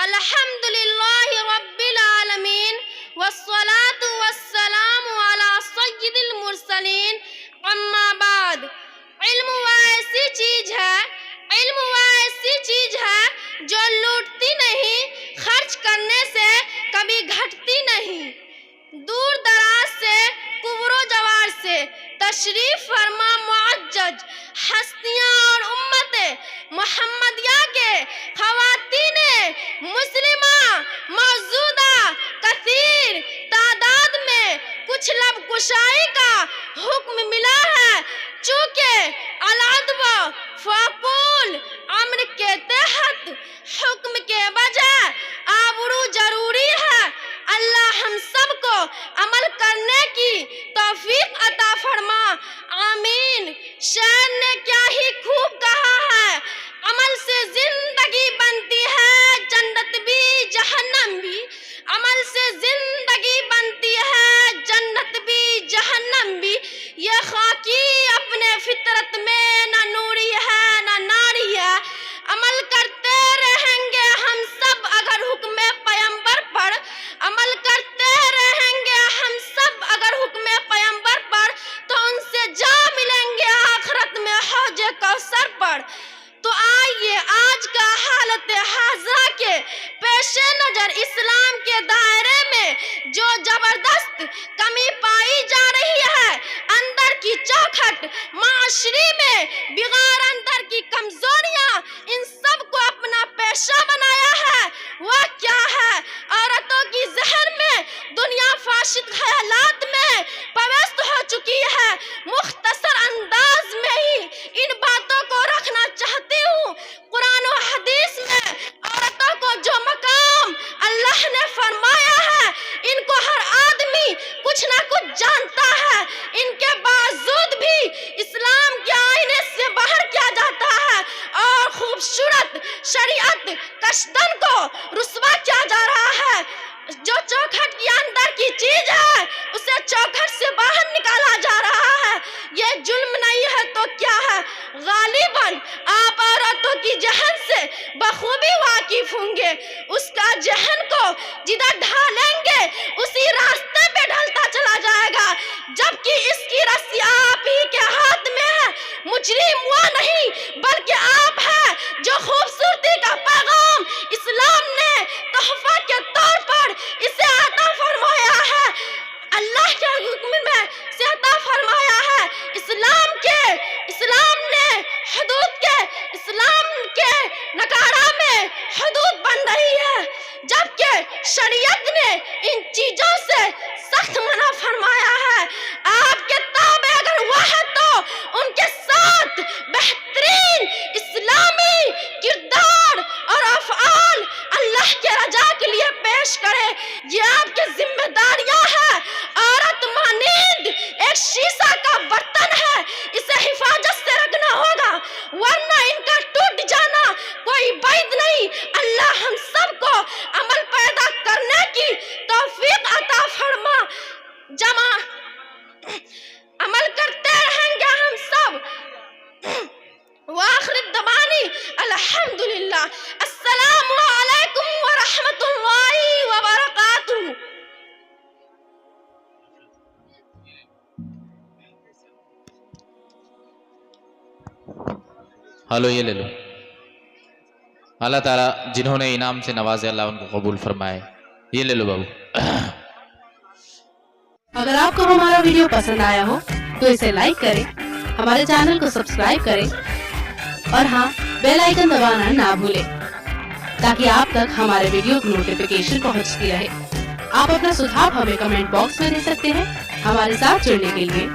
الحمدللہ رب العالمین والصلاة والسلام علی سید المرسلین اما بعد۔ علم وہ ایسی چیز ہے جو لوٹتی نہیں، خرچ کرنے سے کبھی گھٹتی نہیں۔ دور دراز سے، کبر و جوار سے تشریف فرما معزز ہستیاں اور امت محمدیہ کے خواتین مسلمہ موجودہ کثیر تعداد میں کچھ لب کشائی کا حکم ملا ہے، چونکہ العدو فاقول امر کے تحت حکم کے بجائے آبرو ضروری ہے۔ اللہ ہم سب کو عمل کرنے کی توفیق عطا فرما، آمین۔ شاعر نے کیا ہی خوب کہا ہے، عمل سے زندگی بنتی ہے جنت بھی جہنم بھی، عمل سے زندگی بنتی ہے جنت بھی جہنم بھی۔ یہ خاکی اپنے فطرت میں نہ نوری ہے نہ ناری ہے، عمل کرتے رہیں گے ہم سب اگر حکم پیغمبر پر، عمل کرتے رہیں گے ہم سب اگر حکم پیغمبر پر، تو ان سے جا ملیں گے آخرت میں حوض کوثر پر۔ تو آئیے آج کا حالت حاضرہ کے پیش نظر اسلام کے دائرے میں جو زبردست کمی پائی جا رہی ہے، اندر کی چوکھٹ معاشرے میں بغیر اندر کی کمزوریاں، ان سب کو اپنا پیشہ بنایا ہے، وہ کیا ہے؟ عورتوں کی ذہن میں دنیا فاشد خیالات میں پوست ہو چکی ہے۔ مختصر انداز میں ہی ان باتوں کو رکھنا چاہتی ہوں۔ قرآن و حدیث میں عورتوں کو جو مقام اللہ نے فرمایا ہے، ان کو ہر آدمی کچھ نہ کچھ جانتا ہے، ان کے باوجود بھی اسلام کے آئینے سے باہر کیا جاتا ہے اور خوبصورت شریعت کشدن کو رسوا کیا جا رہا ہے۔ جو چوکھٹ کے اندر کی چیز ہے اسے چوکھٹ سے باہر نکالا جا رہا ہے۔ یہ ظلم نہیں ہے تو کیا ہے؟ غالباً آپ عورتوں کی ذہن سے بخوبی واقف ہوں گے، اس کا ذہن کو جدھر ڈھالیں گے اسی راستے پہ ڈھلتا چلا جائے گا، جبکہ اس کی رسی آپ ہی کے ہاتھ میں ہے۔ مجرم وہ نہیں بلکہ آپ ہے جو خوبصورتی کا پیغام اسلام نے تحفہ کے طور پر اسے عطا فرمایا ہے، اللہ کے حکم میں سے عطا فرمایا ہے۔ اسلام نے حدود کے، اسلام کے نگارہ میں حدود بن رہی ہے، جبکہ شریعت نے ان چیزوں سے سخت منع فرمایا ہے۔ آپ کے تابع اگر وہ ہے تو ان کے ساتھ بہترین اسلامی کردار اور افعال اللہ کے رضا کے لیے پیش کرے، یہ آپ کی ذمہ داریاں ہیں۔ عورت مانند ایک شیشہ کا برتن ہے، اسے حفاظت سے رکھنا ہوگا ورنہ ان کا ٹوٹ جانا کوئی بعید نہیں۔ اللہ ہم سب کو عمل پیدا کرنے کی توفیق عطا فرما، جمع عمل کرتے رہیں گے ہم سب۔ وآخر دعوانا الحمدللہ۔ السلام علیکم ورحمۃ اللہ وبرکاتہ۔ ہلو یہ لے لو۔ اللہ تعالیٰ جنہوں نے انعام سے نوازے اللہ ان کو قبول فرمائے۔ یہ لے لو بابو۔ اگر آپ کو ہمارا ویڈیو پسند آیا ہو تو اسے لائک کریں، ہمارے چینل کو سبسکرائب کریں اور ہاں بیل آئیکن دبانا نہ بھولیں تاکہ آپ تک ہمارے ویڈیو کی نوٹیفیکیشن پہنچتی رہے۔ آپ اپنا سجھاؤ ہمیں کمنٹ باکس میں دے سکتے ہیں۔ ہمارے ساتھ جڑنے کے لیے